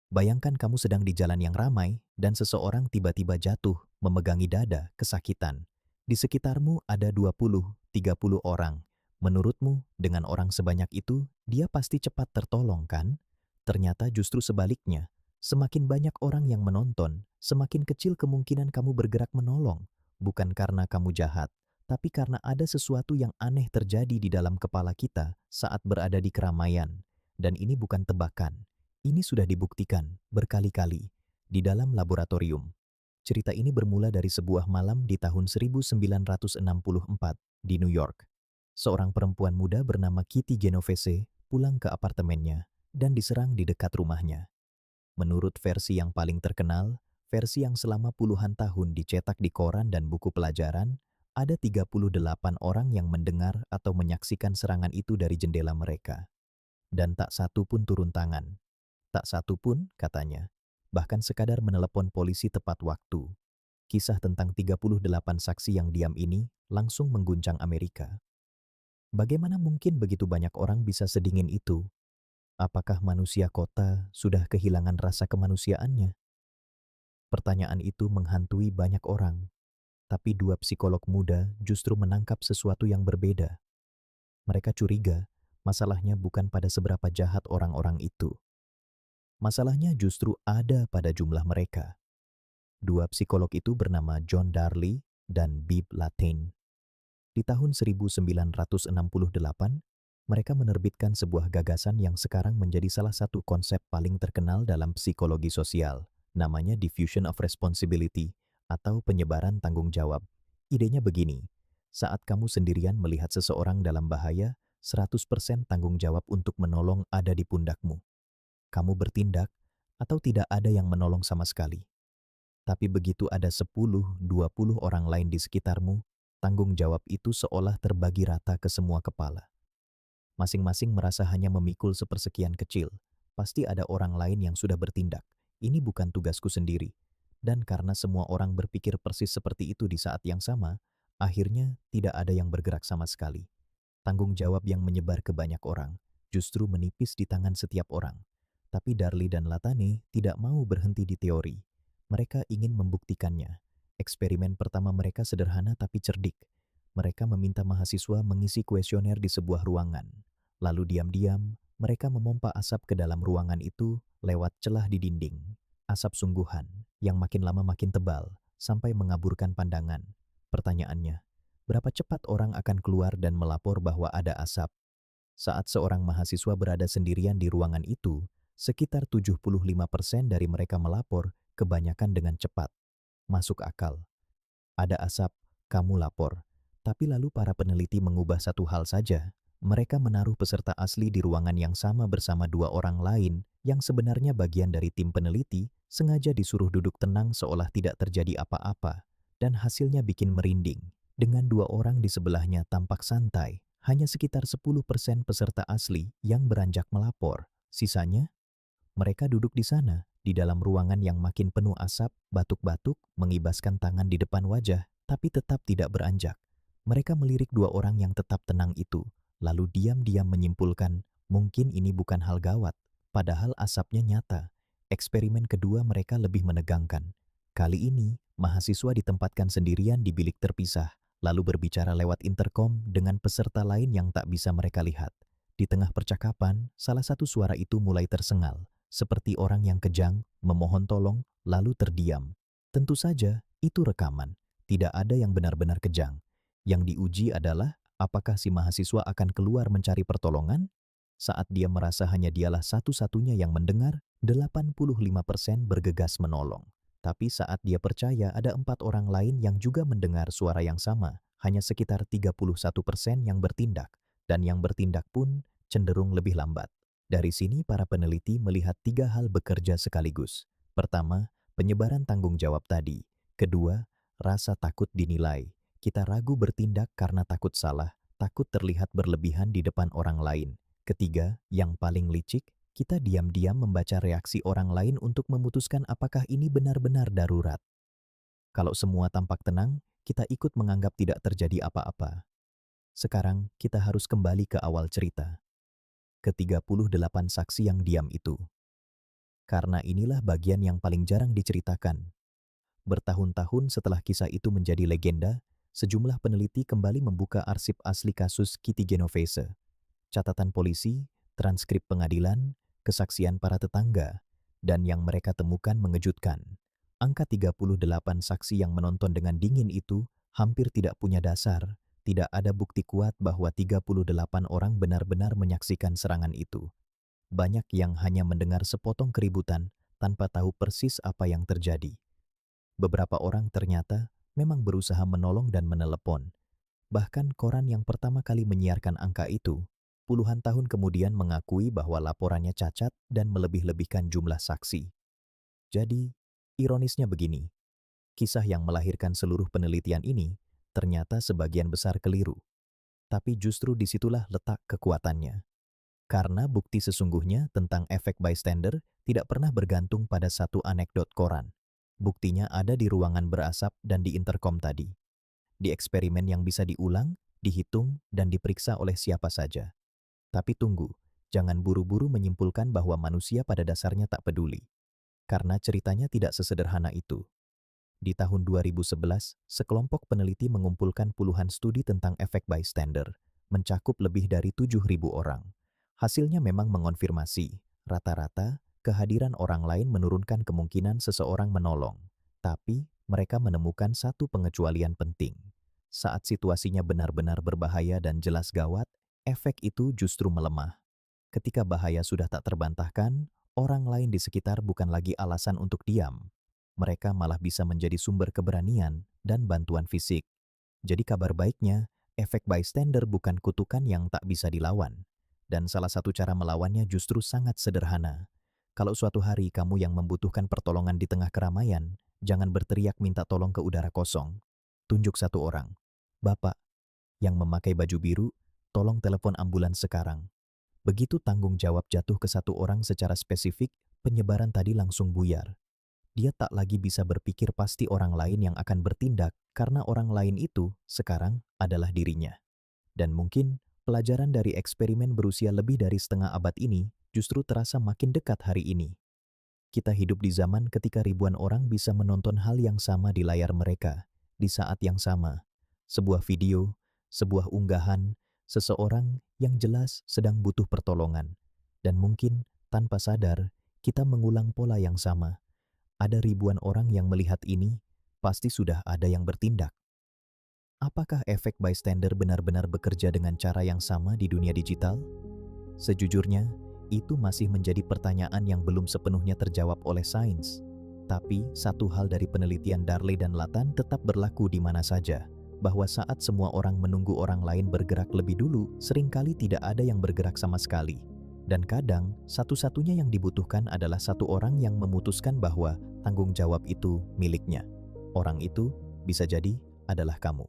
Bayangkan kamu sedang di jalan yang ramai dan seseorang tiba-tiba jatuh, memegangi dada, kesakitan. Di sekitarmu ada 20-30 orang. Menurutmu, dengan orang sebanyak itu, dia pasti cepat tertolong, kan? Ternyata justru sebaliknya. Semakin banyak orang yang menonton, semakin kecil kemungkinan kamu bergerak menolong. Bukan karena kamu jahat, tapi karena ada sesuatu yang aneh terjadi di dalam kepala kita saat berada di keramaian. Dan ini bukan tebakan. Ini sudah dibuktikan berkali-kali di dalam laboratorium. Cerita ini bermula dari sebuah malam di tahun 1964 di New York. Seorang perempuan muda bernama Kitty Genovese pulang ke apartemennya dan diserang di dekat rumahnya. Menurut versi yang paling terkenal, versi yang selama puluhan tahun dicetak di koran dan buku pelajaran, ada 38 orang yang mendengar atau menyaksikan serangan itu dari jendela mereka. Dan tak satu pun turun tangan. Tak satu pun, katanya, bahkan sekadar menelepon polisi tepat waktu. Kisah tentang 38 saksi yang diam ini langsung mengguncang Amerika. Bagaimana mungkin begitu banyak orang bisa sedingin itu? Apakah manusia kota sudah kehilangan rasa kemanusiaannya? Pertanyaan itu menghantui banyak orang, tapi dua psikolog muda justru menangkap sesuatu yang berbeda. Mereka curiga, masalahnya bukan pada seberapa jahat orang-orang itu. Masalahnya justru ada pada jumlah mereka. Dua psikolog itu bernama John Darley dan Bibb Latané. Di tahun 1968, mereka menerbitkan sebuah gagasan yang sekarang menjadi salah satu konsep paling terkenal dalam psikologi sosial, namanya diffusion of responsibility atau penyebaran tanggung jawab. Idenya begini, saat kamu sendirian melihat seseorang dalam bahaya, 100% tanggung jawab untuk menolong ada di pundakmu. Kamu bertindak atau tidak ada yang menolong sama sekali. Tapi begitu ada 10-20 orang lain di sekitarmu, tanggung jawab itu seolah terbagi rata ke semua kepala. Masing-masing merasa hanya memikul sepersekian kecil. Pasti ada orang lain yang sudah bertindak. Ini bukan tugasku sendiri. Dan karena semua orang berpikir persis seperti itu di saat yang sama, akhirnya tidak ada yang bergerak sama sekali. Tanggung jawab yang menyebar ke banyak orang justru menipis di tangan setiap orang. Tapi Darley dan Latané tidak mau berhenti di teori. Mereka ingin membuktikannya. Eksperimen pertama mereka sederhana tapi cerdik. Mereka meminta mahasiswa mengisi kuesioner di sebuah ruangan. Lalu diam-diam, mereka memompa asap ke dalam ruangan itu lewat celah di dinding. Asap sungguhan yang makin lama makin tebal sampai mengaburkan pandangan. Pertanyaannya, berapa cepat orang akan keluar dan melapor bahwa ada asap? Saat seorang mahasiswa berada sendirian di ruangan itu, sekitar 75% dari mereka melapor, kebanyakan dengan cepat. Masuk akal. Ada asap, kamu lapor. Tapi lalu para peneliti mengubah satu hal saja. Mereka menaruh peserta asli di ruangan yang sama bersama dua orang lain yang sebenarnya bagian dari tim peneliti, sengaja disuruh duduk tenang seolah tidak terjadi apa-apa. Dan hasilnya bikin merinding. Dengan dua orang di sebelahnya tampak santai, hanya sekitar 10% peserta asli yang beranjak melapor. Sisanya, mereka duduk di sana, di dalam ruangan yang makin penuh asap, batuk-batuk, mengibaskan tangan di depan wajah, tapi tetap tidak beranjak. Mereka melirik dua orang yang tetap tenang itu, lalu diam-diam menyimpulkan, mungkin ini bukan hal gawat, padahal asapnya nyata. Eksperimen kedua mereka lebih menegangkan. Kali ini, mahasiswa ditempatkan sendirian di bilik terpisah, lalu berbicara lewat interkom dengan peserta lain yang tak bisa mereka lihat. Di tengah percakapan, salah satu suara itu mulai tersengal, seperti orang yang kejang, memohon tolong, lalu terdiam. Tentu saja, itu rekaman. Tidak ada yang benar-benar kejang. Yang diuji adalah, apakah si mahasiswa akan keluar mencari pertolongan? Saat dia merasa hanya dialah satu-satunya yang mendengar, 85% bergegas menolong. Tapi saat dia percaya ada 4 orang lain yang juga mendengar suara yang sama, hanya sekitar 31% yang bertindak, dan yang bertindak pun cenderung lebih lambat. Dari sini para peneliti melihat 3 hal bekerja sekaligus. Pertama, penyebaran tanggung jawab tadi. Kedua, rasa takut dinilai. Kita ragu bertindak karena takut salah, takut terlihat berlebihan di depan orang lain. Ketiga, yang paling licik, kita diam-diam membaca reaksi orang lain untuk memutuskan apakah ini benar-benar darurat. Kalau semua tampak tenang, kita ikut menganggap tidak terjadi apa-apa. Sekarang, kita harus kembali ke awal cerita. Ke 38 saksi yang diam itu. Karena inilah bagian yang paling jarang diceritakan. Bertahun-tahun setelah kisah itu menjadi legenda, sejumlah peneliti kembali membuka arsip asli kasus Kitty Genovese. Catatan polisi, transkrip pengadilan, kesaksian para tetangga, dan yang mereka temukan mengejutkan. Angka 38 saksi yang menonton dengan dingin itu hampir tidak punya dasar. Tidak ada bukti kuat bahwa 38 orang benar-benar menyaksikan serangan itu. Banyak yang hanya mendengar sepotong keributan tanpa tahu persis apa yang terjadi. Beberapa orang ternyata memang berusaha menolong dan menelepon. Bahkan koran yang pertama kali menyiarkan angka itu, puluhan tahun kemudian mengakui bahwa laporannya cacat dan melebih-lebihkan jumlah saksi. Jadi, ironisnya begini, kisah yang melahirkan seluruh penelitian ini ternyata sebagian besar keliru. Tapi justru disitulah letak kekuatannya. Karena bukti sesungguhnya tentang efek bystander tidak pernah bergantung pada satu anekdot koran. Buktinya ada di ruangan berasap dan di interkom tadi. Di eksperimen yang bisa diulang, dihitung, dan diperiksa oleh siapa saja. Tapi tunggu, jangan buru-buru menyimpulkan bahwa manusia pada dasarnya tak peduli. Karena ceritanya tidak sesederhana itu. Di tahun 2011, sekelompok peneliti mengumpulkan puluhan studi tentang efek bystander, mencakup lebih dari 7.000 orang. Hasilnya memang mengonfirmasi, rata-rata, kehadiran orang lain menurunkan kemungkinan seseorang menolong. Tapi, mereka menemukan satu pengecualian penting. Saat situasinya benar-benar berbahaya dan jelas gawat, efek itu justru melemah. Ketika bahaya sudah tak terbantahkan, orang lain di sekitar bukan lagi alasan untuk diam. Mereka malah bisa menjadi sumber keberanian dan bantuan fisik. Jadi kabar baiknya, efek bystander bukan kutukan yang tak bisa dilawan. Dan salah satu cara melawannya justru sangat sederhana. Kalau suatu hari kamu yang membutuhkan pertolongan di tengah keramaian, jangan berteriak minta tolong ke udara kosong. Tunjuk satu orang. Bapak, yang memakai baju biru, tolong telepon ambulans sekarang. Begitu tanggung jawab jatuh ke satu orang secara spesifik, penyebaran tadi langsung buyar. Dia tak lagi bisa berpikir pasti orang lain yang akan bertindak karena orang lain itu sekarang adalah dirinya. Dan mungkin pelajaran dari eksperimen berusia lebih dari setengah abad ini justru terasa makin dekat hari ini. Kita hidup di zaman ketika ribuan orang bisa menonton hal yang sama di layar mereka, di saat yang sama. Sebuah video, sebuah unggahan, seseorang yang jelas sedang butuh pertolongan. Dan mungkin tanpa sadar, kita mengulang pola yang sama. Ada ribuan orang yang melihat ini, pasti sudah ada yang bertindak. Apakah efek bystander benar-benar bekerja dengan cara yang sama di dunia digital? Sejujurnya, itu masih menjadi pertanyaan yang belum sepenuhnya terjawab oleh sains. Tapi, satu hal dari penelitian Darley dan Lathan tetap berlaku di mana saja, bahwa saat semua orang menunggu orang lain bergerak lebih dulu, seringkali tidak ada yang bergerak sama sekali. Dan kadang, satu-satunya yang dibutuhkan adalah satu orang yang memutuskan bahwa tanggung jawab itu miliknya. Orang itu bisa jadi adalah kamu.